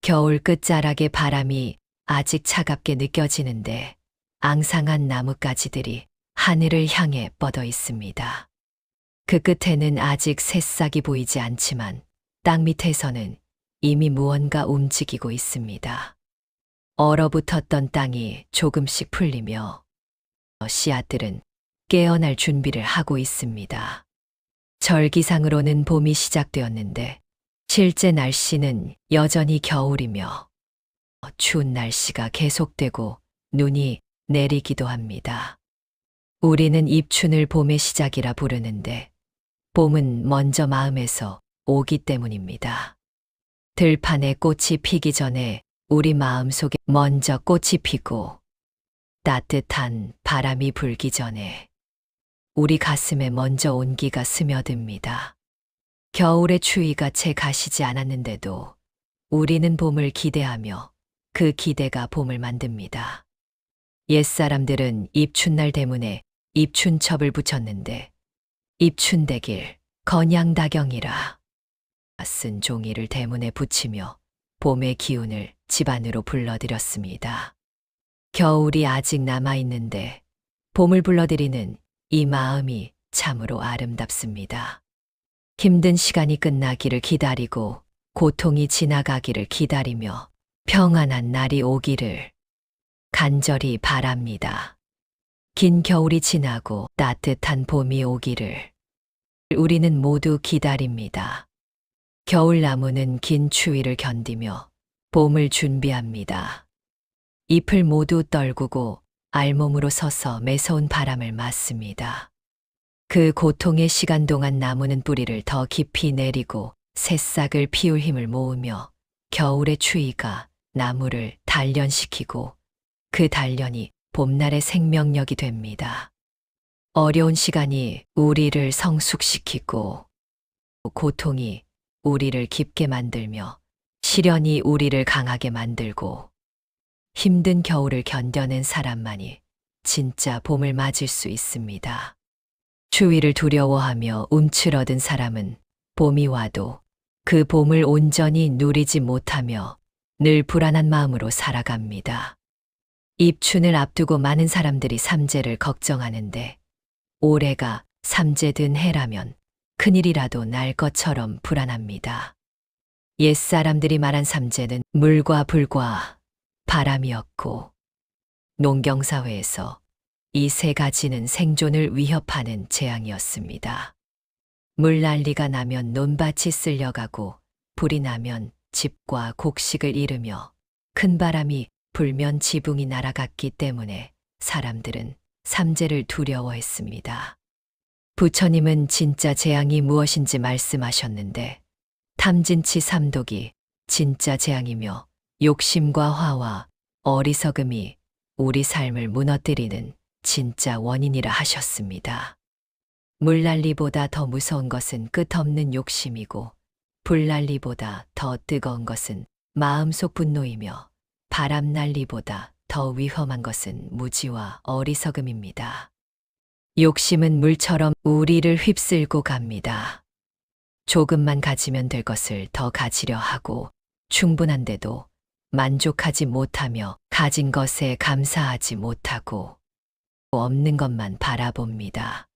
겨울 끝자락의 바람이 아직 차갑게 느껴지는데 앙상한 나뭇가지들이 하늘을 향해 뻗어 있습니다. 그 끝에는 아직 새싹이 보이지 않지만 땅 밑에서는 이미 무언가 움직이고 있습니다. 얼어붙었던 땅이 조금씩 풀리며 씨앗들은 깨어날 준비를 하고 있습니다. 절기상으로는 봄이 시작되었는데 실제 날씨는 여전히 겨울이며 추운 날씨가 계속되고 눈이 내리기도 합니다. 우리는 입춘을 봄의 시작이라 부르는데 봄은 먼저 마음에서 오기 때문입니다. 들판에 꽃이 피기 전에 우리 마음속에 먼저 꽃이 피고 따뜻한 바람이 불기 전에 우리 가슴에 먼저 온기가 스며듭니다. 겨울의 추위가 채 가시지 않았는데도 우리는 봄을 기대하며 그 기대가 봄을 만듭니다. 옛사람들은 입춘날 대문에 입춘첩을 붙였는데 입춘대길 건양다경이라 쓴 종이를 대문에 붙이며 봄의 기운을 집안으로 불러들였습니다. 겨울이 아직 남아있는데 봄을 불러들이는 이 마음이 참으로 아름답습니다. 힘든 시간이 끝나기를 기다리고 고통이 지나가기를 기다리며 평안한 날이 오기를 간절히 바랍니다. 긴 겨울이 지나고 따뜻한 봄이 오기를 우리는 모두 기다립니다. 겨울나무는 긴 추위를 견디며 봄을 준비합니다. 잎을 모두 떨구고 알몸으로 서서 매서운 바람을 맞습니다. 그 고통의 시간 동안 나무는 뿌리를 더 깊이 내리고 새싹을 피울 힘을 모으며 겨울의 추위가 나무를 단련시키고 그 단련이 봄날의 생명력이 됩니다. 어려운 시간이 우리를 성숙시키고 고통이 우리를 깊게 만들며 시련이 우리를 강하게 만들고 힘든 겨울을 견뎌낸 사람만이 진짜 봄을 맞을 수 있습니다. 추위를 두려워하며 움츠러든 사람은 봄이 와도 그 봄을 온전히 누리지 못하며 늘 불안한 마음으로 살아갑니다. 입춘을 앞두고 많은 사람들이 삼재를 걱정하는데 올해가 삼재든 해라면 큰일이라도 날 것처럼 불안합니다. 옛사람들이 말한 삼재는 물과 불과 바람이었고 농경사회에서 이 세 가지는 생존을 위협하는 재앙이었습니다. 물난리가 나면 논밭이 쓸려가고 불이 나면 집과 곡식을 잃으며 큰 바람이 불면 지붕이 날아갔기 때문에 사람들은 삼재를 두려워했습니다. 부처님은 진짜 재앙이 무엇인지 말씀하셨는데 탐진치 삼독이 진짜 재앙이며 욕심과 화와 어리석음이 우리 삶을 무너뜨리는 진짜 원인이라 하셨습니다. 물난리보다 더 무서운 것은 끝없는 욕심이고 불난리보다 더 뜨거운 것은 마음속 분노이며 바람난리보다 더 위험한 것은 무지와 어리석음입니다. 욕심은 물처럼 우리를 휩쓸고 갑니다. 조금만 가지면 될 것을 더 가지려 하고 충분한데도 만족하지 못하며 가진 것에 감사하지 못하고 없는 것만 바라봅니다.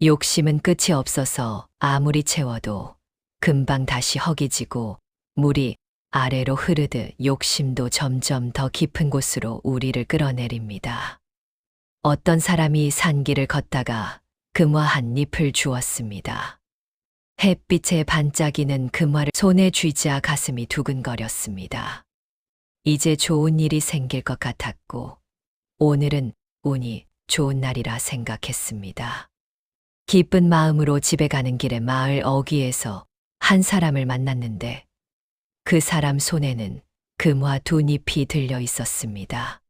욕심은 끝이 없어서 아무리 채워도 금방 다시 허기지고 물이 아래로 흐르듯 욕심도 점점 더 깊은 곳으로 우리를 끌어내립니다. 어떤 사람이 산길을 걷다가 금화 한 잎을 주었습니다. 햇빛에 반짝이는 금화를 손에 쥐자 가슴이 두근거렸습니다. 이제 좋은 일이 생길 것 같았고 오늘은 운이 좋은 날이라 생각했습니다. 기쁜 마음으로 집에 가는 길에 마을 어귀에서 한 사람을 만났는데 그 사람 손에는 금화 두 잎이 들려 있었습니다.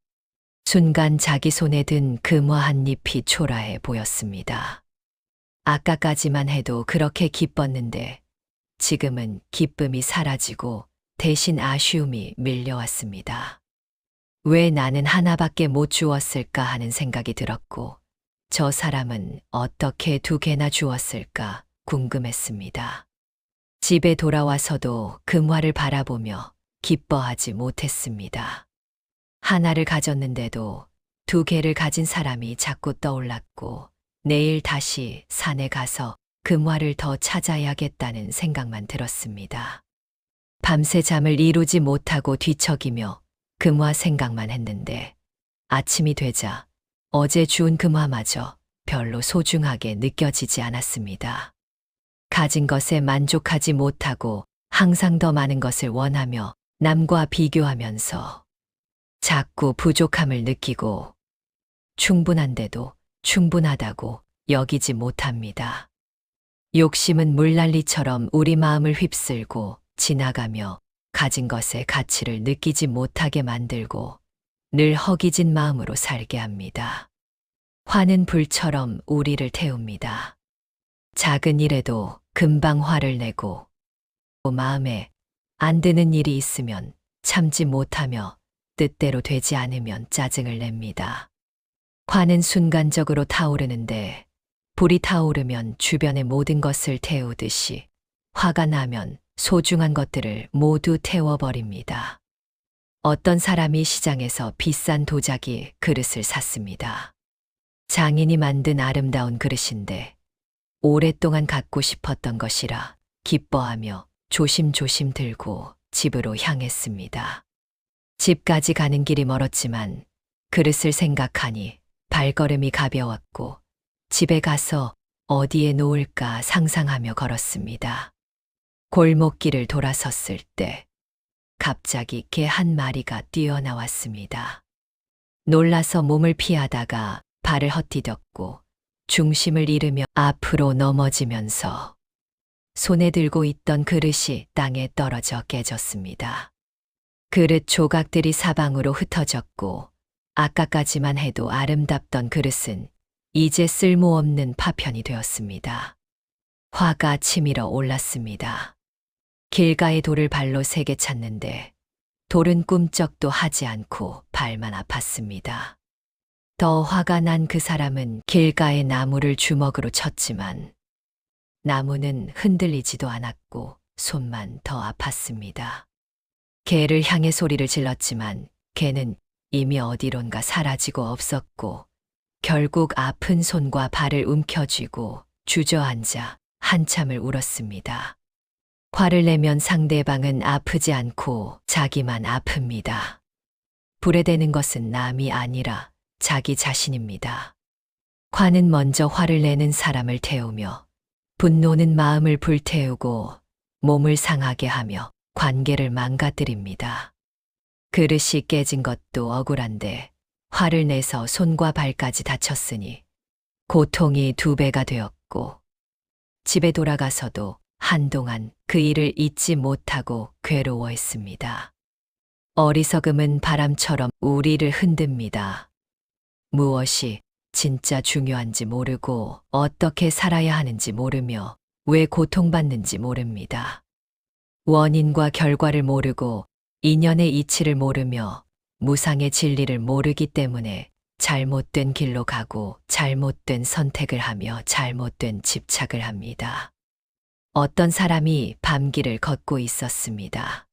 순간 자기 손에 든 금화 한 잎이 초라해 보였습니다. 아까까지만 해도 그렇게 기뻤는데 지금은 기쁨이 사라지고 대신 아쉬움이 밀려왔습니다. 왜 나는 하나밖에 못 주었을까 하는 생각이 들었고 저 사람은 어떻게 두 개나 주었을까 궁금했습니다. 집에 돌아와서도 금화를 바라보며 기뻐하지 못했습니다. 하나를 가졌는데도 두 개를 가진 사람이 자꾸 떠올랐고 내일 다시 산에 가서 금화를 더 찾아야겠다는 생각만 들었습니다. 밤새 잠을 이루지 못하고 뒤척이며 금화 생각만 했는데 아침이 되자 어제 주운 금화마저 별로 소중하게 느껴지지 않았습니다. 가진 것에 만족하지 못하고 항상 더 많은 것을 원하며 남과 비교하면서 자꾸 부족함을 느끼고 충분한데도 충분하다고 여기지 못합니다. 욕심은 물난리처럼 우리 마음을 휩쓸고 지나가며 가진 것의 가치를 느끼지 못하게 만들고 늘 허기진 마음으로 살게 합니다. 화는 불처럼 우리를 태웁니다. 작은 일에도 금방 화를 내고 마음에 안 드는 일이 있으면 참지 못하며 뜻대로 되지 않으면 짜증을 냅니다. 화는 순간적으로 타오르는데 불이 타오르면 주변의 모든 것을 태우듯이 화가 나면 소중한 것들을 모두 태워버립니다. 어떤 사람이 시장에서 비싼 도자기 그릇을 샀습니다. 장인이 만든 아름다운 그릇인데 오랫동안 갖고 싶었던 것이라 기뻐하며 조심조심 들고 집으로 향했습니다. 집까지 가는 길이 멀었지만 그릇을 생각하니 발걸음이 가벼웠고 집에 가서 어디에 놓을까 상상하며 걸었습니다. 골목길을 돌아섰을 때 갑자기 개 한 마리가 뛰어나왔습니다. 놀라서 몸을 피하다가 발을 헛디뎠고 중심을 잃으며 앞으로 넘어지면서 손에 들고 있던 그릇이 땅에 떨어져 깨졌습니다. 그릇 조각들이 사방으로 흩어졌고 아까까지만 해도 아름답던 그릇은 이제 쓸모없는 파편이 되었습니다. 화가 치밀어 올랐습니다. 길가의 돌을 발로 세게 찼는데 돌은 꿈쩍도 하지 않고 발만 아팠습니다. 더 화가 난 그 사람은 길가의 나무를 주먹으로 쳤지만 나무는 흔들리지도 않았고 손만 더 아팠습니다. 개를 향해 소리를 질렀지만 개는 이미 어디론가 사라지고 없었고 결국 아픈 손과 발을 움켜쥐고 주저앉아 한참을 울었습니다. 화를 내면 상대방은 아프지 않고 자기만 아픕니다. 불에 대는 것은 남이 아니라 자기 자신입니다. 화는 먼저 화를 내는 사람을 태우며 분노는 마음을 불태우고 몸을 상하게 하며 관계를 망가뜨립니다. 그릇이 깨진 것도 억울한데 화를 내서 손과 발까지 다쳤으니 고통이 2배가 되었고 집에 돌아가서도 한동안 그 일을 잊지 못하고 괴로워했습니다. 어리석음은 바람처럼 우리를 흔듭니다. 무엇이 진짜 중요한지 모르고 어떻게 살아야 하는지 모르며 왜 고통받는지 모릅니다. 원인과 결과를 모르고 인연의 이치를 모르며 무상의 진리를 모르기 때문에 잘못된 길로 가고 잘못된 선택을 하며 잘못된 집착을 합니다. 어떤 사람이 밤길을 걷고 있었습니다.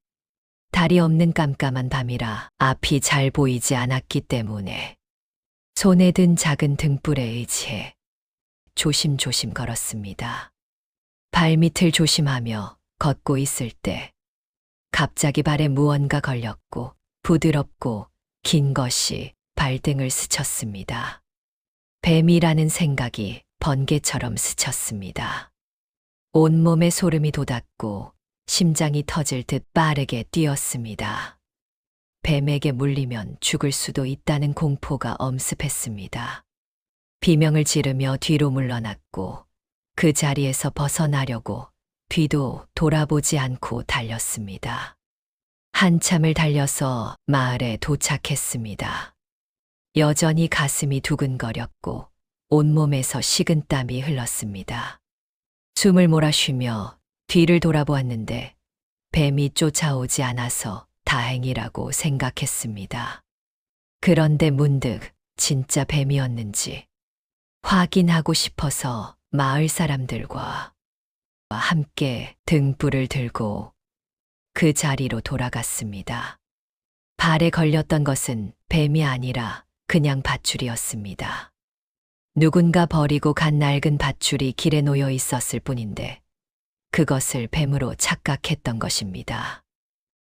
달이 없는 깜깜한 밤이라 앞이 잘 보이지 않았기 때문에 손에 든 작은 등불에 의지해 조심조심 걸었습니다. 발밑을 조심하며 걷고 있을 때 갑자기 발에 무언가 걸렸고 부드럽고 긴 것이 발등을 스쳤습니다. 뱀이라는 생각이 번개처럼 스쳤습니다. 온몸에 소름이 돋았고 심장이 터질 듯 빠르게 뛰었습니다. 뱀에게 물리면 죽을 수도 있다는 공포가 엄습했습니다. 비명을 지르며 뒤로 물러났고 그 자리에서 벗어나려고 뒤도 돌아보지 않고 달렸습니다. 한참을 달려서 마을에 도착했습니다. 여전히 가슴이 두근거렸고 온몸에서 식은땀이 흘렀습니다. 숨을 몰아쉬며 뒤를 돌아보았는데 뱀이 쫓아오지 않아서 다행이라고 생각했습니다. 그런데 문득 진짜 뱀이었는지 확인하고 싶어서 마을 사람들과 함께 등불을 들고 그 자리로 돌아갔습니다. 발에 걸렸던 것은 뱀이 아니라 그냥 밧줄이었습니다. 누군가 버리고 간 낡은 밧줄이 길에 놓여 있었을 뿐인데 그것을 뱀으로 착각했던 것입니다.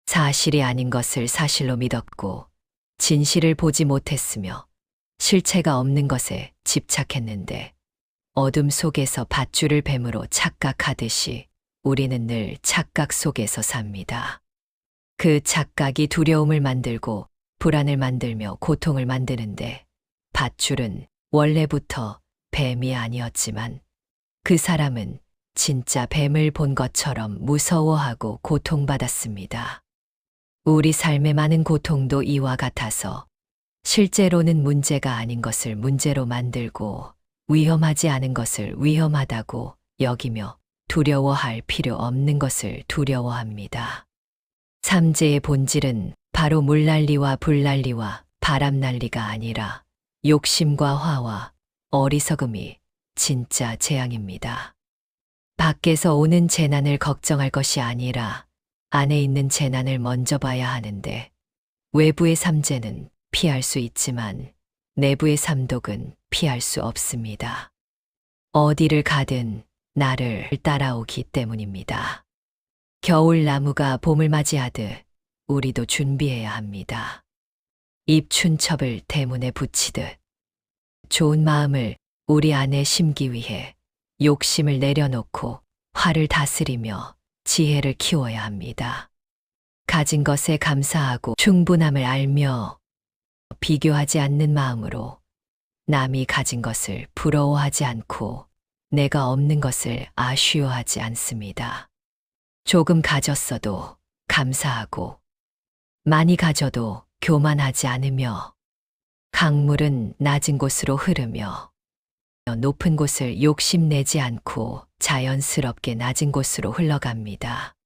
사실이 아닌 것을 사실로 믿었고 진실을 보지 못했으며 실체가 없는 것에 집착했는데 어둠 속에서 밧줄을 뱀으로 착각하듯이 우리는 늘 착각 속에서 삽니다. 그 착각이 두려움을 만들고 불안을 만들며 고통을 만드는데 밧줄은 원래부터 뱀이 아니었지만 그 사람은 진짜 뱀을 본 것처럼 무서워하고 고통받았습니다. 우리 삶의 많은 고통도 이와 같아서 실제로는 문제가 아닌 것을 문제로 만들고 위험하지 않은 것을 위험하다고 여기며 두려워할 필요 없는 것을 두려워합니다. 삼재의 본질은 바로 물난리와 불난리와 바람난리가 아니라 욕심과 화와 어리석음이 진짜 재앙입니다. 밖에서 오는 재난을 걱정할 것이 아니라 안에 있는 재난을 먼저 봐야 하는데 외부의 삼재는 피할 수 있지만 내부의 삼독은 피할 수 없습니다. 어디를 가든 나를 따라오기 때문입니다. 겨울 나무가 봄을 맞이하듯 우리도 준비해야 합니다. 입춘첩을 대문에 붙이듯 좋은 마음을 우리 안에 심기 위해 욕심을 내려놓고 화를 다스리며 지혜를 키워야 합니다. 가진 것에 감사하고 충분함을 알며 비교하지 않는 마음으로 남이 가진 것을 부러워하지 않고 내가 없는 것을 아쉬워하지 않습니다. 조금 가졌어도 감사하고 많이 가져도 교만하지 않으며 강물은 낮은 곳으로 흐르며 높은 곳을 욕심내지 않고 자연스럽게 낮은 곳으로 흘러갑니다.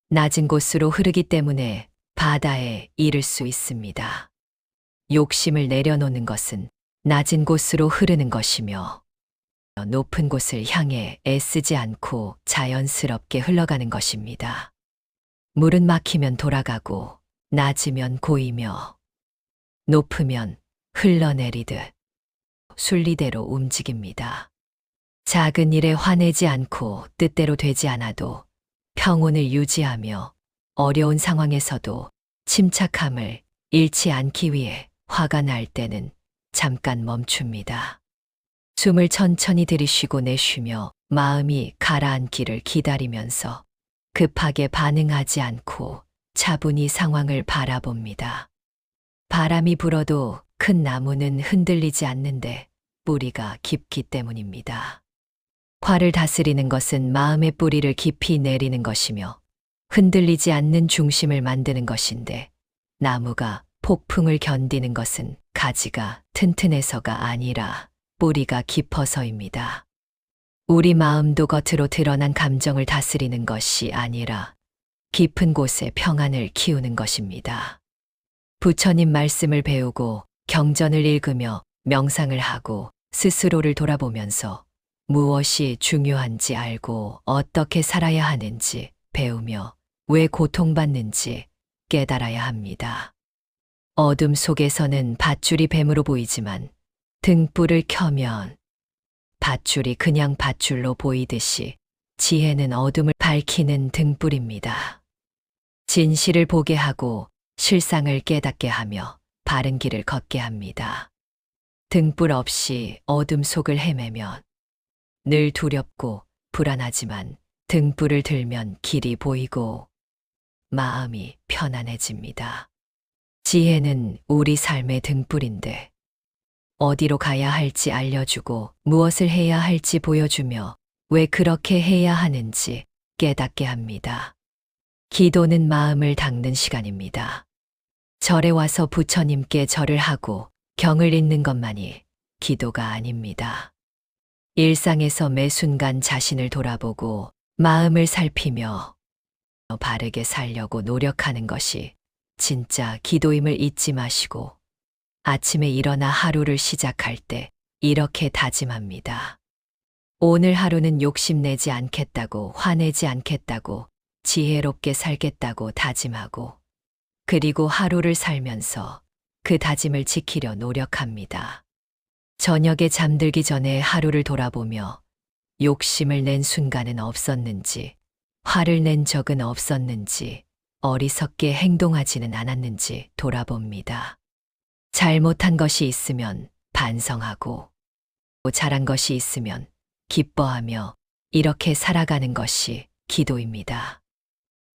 낮은 곳으로 흐르기 때문에 바다에 이를 수 있습니다. 욕심을 내려놓는 것은 낮은 곳으로 흐르는 것이며 높은 곳을 향해 애쓰지 않고 자연스럽게 흘러가는 것입니다. 물은 막히면 돌아가고 낮으면 고이며 높으면 흘러내리듯 순리대로 움직입니다. 작은 일에 화내지 않고 뜻대로 되지 않아도 평온을 유지하며 어려운 상황에서도 침착함을 잃지 않기 위해 화가 날 때는 잠깐 멈춥니다. 숨을 천천히 들이쉬고 내쉬며 마음이 가라앉기를 기다리면서 급하게 반응하지 않고 차분히 상황을 바라봅니다. 바람이 불어도 큰 나무는 흔들리지 않는데 뿌리가 깊기 때문입니다. 화를 다스리는 것은 마음의 뿌리를 깊이 내리는 것이며 흔들리지 않는 중심을 만드는 것인데 나무가 폭풍을 견디는 것은 가지가 튼튼해서가 아니라 뿌리가 깊어서입니다. 우리 마음도 겉으로 드러난 감정을 다스리는 것이 아니라 깊은 곳에 평안을 키우는 것입니다. 부처님 말씀을 배우고 경전을 읽으며 명상을 하고 스스로를 돌아보면서 무엇이 중요한지 알고 어떻게 살아야 하는지 배우며 왜 고통받는지 깨달아야 합니다. 어둠 속에서는 밧줄이 뱀으로 보이지만 등불을 켜면 밧줄이 그냥 밧줄로 보이듯이 지혜는 어둠을 밝히는 등불입니다. 진실을 보게 하고 실상을 깨닫게 하며 바른 길을 걷게 합니다. 등불 없이 어둠 속을 헤매면 늘 두렵고 불안하지만 등불을 들면 길이 보이고 마음이 편안해집니다. 지혜는 우리 삶의 등불인데 어디로 가야 할지 알려주고 무엇을 해야 할지 보여주며 왜 그렇게 해야 하는지 깨닫게 합니다. 기도는 마음을 닦는 시간입니다. 절에 와서 부처님께 절을 하고 경을 읽는 것만이 기도가 아닙니다. 일상에서 매 순간 자신을 돌아보고 마음을 살피며 바르게 살려고 노력하는 것이 진짜 기도임을 잊지 마시고 아침에 일어나 하루를 시작할 때 이렇게 다짐합니다. 오늘 하루는 욕심내지 않겠다고, 화내지 않겠다고, 지혜롭게 살겠다고 다짐하고 그리고 하루를 살면서 그 다짐을 지키려 노력합니다. 저녁에 잠들기 전에 하루를 돌아보며 욕심을 낸 순간은 없었는지, 화를 낸 적은 없었는지, 어리석게 행동하지는 않았는지 돌아봅니다. 잘못한 것이 있으면 반성하고, 잘한 것이 있으면 기뻐하며 이렇게 살아가는 것이 기도입니다.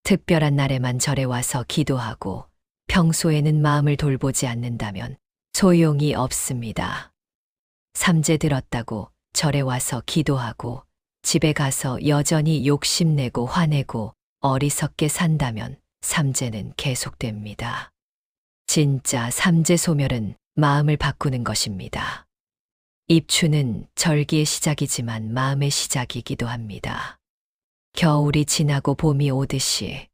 특별한 날에만 절에 와서 기도하고 평소에는 마음을 돌보지 않는다면 소용이 없습니다. 삼재 들었다고 절에 와서 기도하고 집에 가서 여전히 욕심내고 화내고 어리석게 산다면 삼재는 계속됩니다. 진짜 삼재 소멸은 마음을 바꾸는 것입니다. 입추는 절기의 시작이지만 마음의 시작이기도 합니다. 겨울이 지나고 봄이 오듯이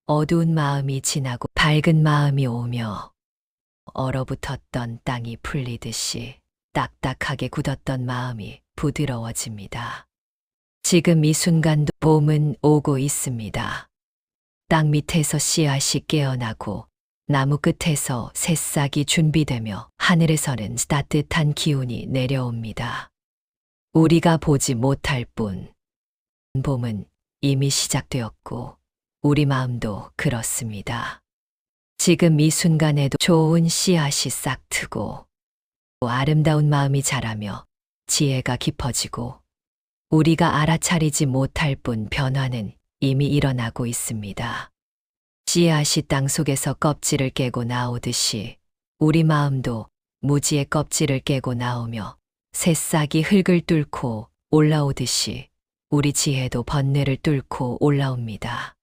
어두운 마음이 지나고 밝은 마음이 오며 얼어붙었던 땅이 풀리듯이 딱딱하게 굳었던 마음이 부드러워집니다. 지금 이 순간도 봄은 오고 있습니다. 땅 밑에서 씨앗이 깨어나고 나무 끝에서 새싹이 준비되며 하늘에서는 따뜻한 기운이 내려옵니다. 우리가 보지 못할 뿐 봄은 이미 시작되었고 우리 마음도 그렇습니다. 지금 이 순간에도 좋은 씨앗이 싹 트고 아름다운 마음이 자라며 지혜가 깊어지고 우리가 알아차리지 못할 뿐 변화는 이미 일어나고 있습니다. 씨앗이 땅 속에서 껍질을 깨고 나오듯이 우리 마음도 무지의 껍질을 깨고 나오며 새싹이 흙을 뚫고 올라오듯이 우리 지혜도 번뇌를 뚫고 올라옵니다.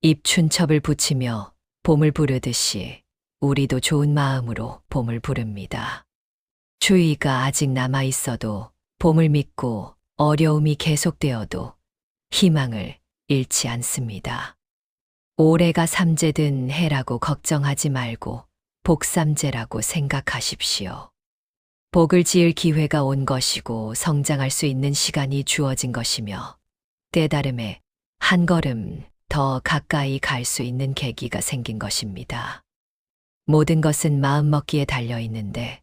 입춘첩을 붙이며 봄을 부르듯이 우리도 좋은 마음으로 봄을 부릅니다. 추위가 아직 남아 있어도 봄을 믿고 어려움이 계속되어도 희망을 잃지 않습니다. 올해가 삼재든 해라고 걱정하지 말고 복삼재라고 생각하십시오. 복을 지을 기회가 온 것이고 성장할 수 있는 시간이 주어진 것이며 깨달음에 한 걸음 더 가까이 갈 수 있는 계기가 생긴 것입니다. 모든 것은 마음먹기에 달려 있는데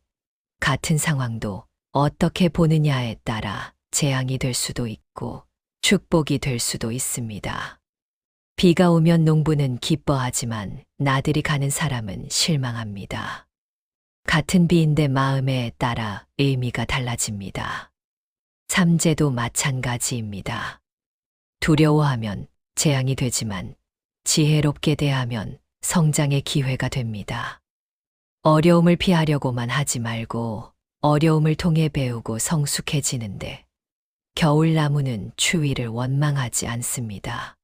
같은 상황도 어떻게 보느냐에 따라 재앙이 될 수도 있고 축복이 될 수도 있습니다. 비가 오면 농부는 기뻐하지만 나들이 가는 사람은 실망합니다. 같은 비인데 마음에 따라 의미가 달라집니다. 삼재도 마찬가지입니다. 두려워하면 재앙이 되지만 지혜롭게 대하면 성장의 기회가 됩니다. 어려움을 피하려고만 하지 말고 어려움을 통해 배우고 성숙해지는데 겨울나무는 추위를 원망하지 않습니다.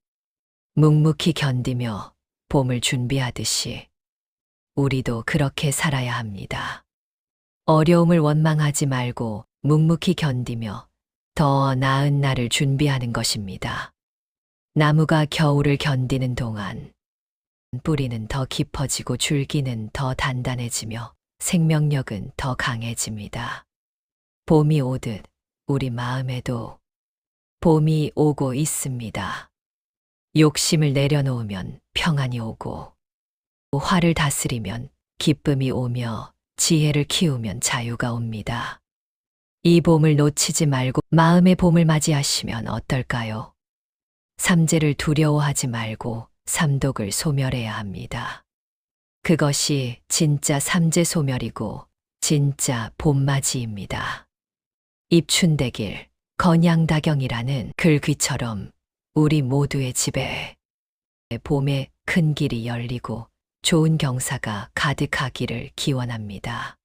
묵묵히 견디며 봄을 준비하듯이 우리도 그렇게 살아야 합니다. 어려움을 원망하지 말고 묵묵히 견디며 더 나은 날을 준비하는 것입니다. 나무가 겨울을 견디는 동안 뿌리는 더 깊어지고 줄기는 더 단단해지며 생명력은 더 강해집니다. 봄이 오듯 우리 마음에도 봄이 오고 있습니다. 욕심을 내려놓으면 평안이 오고 화를 다스리면 기쁨이 오며 지혜를 키우면 자유가 옵니다. 이 봄을 놓치지 말고 마음의 봄을 맞이하시면 어떨까요? 삼재를 두려워하지 말고 삼독을 소멸해야 합니다. 그것이 진짜 삼재 소멸이고 진짜 봄맞이입니다. 입춘대길 건양다경이라는 글귀처럼 우리 모두의 집에 봄의 큰 길이 열리고 좋은 경사가 가득하기를 기원합니다.